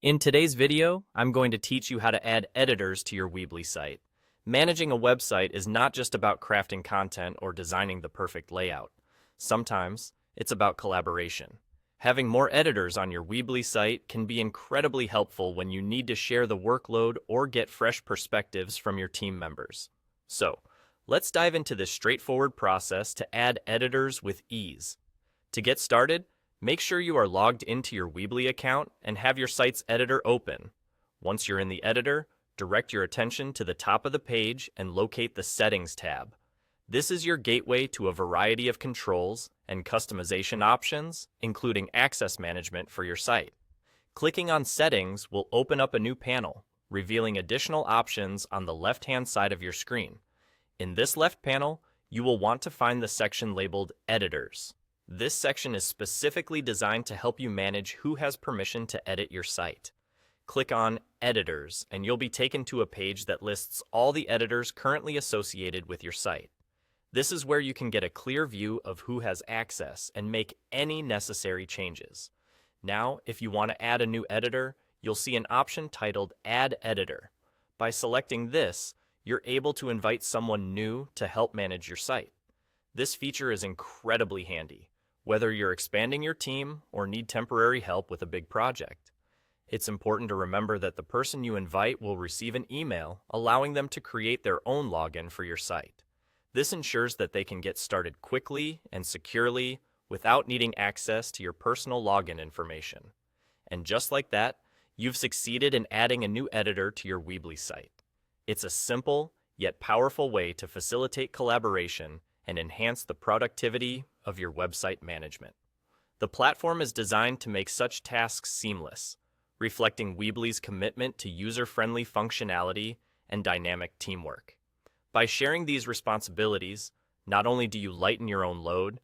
In today's video, I'm going to teach you how to add editors to your Weebly site. Managing a website is not just about crafting content or designing the perfect layout. Sometimes, it's about collaboration. Having more editors on your Weebly site can be incredibly helpful when you need to share the workload or get fresh perspectives from your team members. So, let's dive into this straightforward process to add editors with ease. To get started, make sure you are logged into your Weebly account and have your site's editor open. Once you're in the editor, direct your attention to the top of the page and locate the Settings tab. This is your gateway to a variety of controls and customization options, including access management for your site. Clicking on Settings will open up a new panel, revealing additional options on the left-hand side of your screen. In this left panel, you will want to find the section labeled Editors. This section is specifically designed to help you manage who has permission to edit your site. Click on Editors, and you'll be taken to a page that lists all the editors currently associated with your site. This is where you can get a clear view of who has access and make any necessary changes. Now, if you want to add a new editor, you'll see an option titled Add Editor. By selecting this, you're able to invite someone new to help manage your site. This feature is incredibly handy, whether you're expanding your team or need temporary help with a big project. It's important to remember that the person you invite will receive an email allowing them to create their own login for your site. This ensures that they can get started quickly and securely without needing access to your personal login information. And just like that, you've succeeded in adding a new editor to your Weebly site. It's a simple yet powerful way to facilitate collaboration and enhance the productivity of your website management. The platform is designed to make such tasks seamless, reflecting Weebly's commitment to user-friendly functionality and dynamic teamwork. By sharing these responsibilities, not only do you lighten your own load,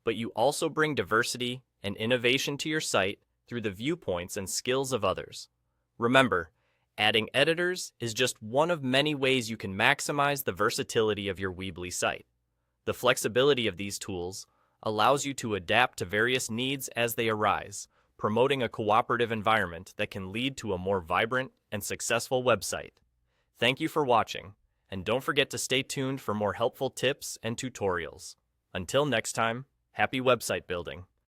but you also bring diversity and innovation to your site through the viewpoints and skills of others. Remember, adding editors is just one of many ways you can maximize the versatility of your Weebly site. The flexibility of these tools allows you to adapt to various needs as they arise, promoting a cooperative environment that can lead to a more vibrant and successful website. Thank you for watching, and don't forget to stay tuned for more helpful tips and tutorials. Until next time, happy website building!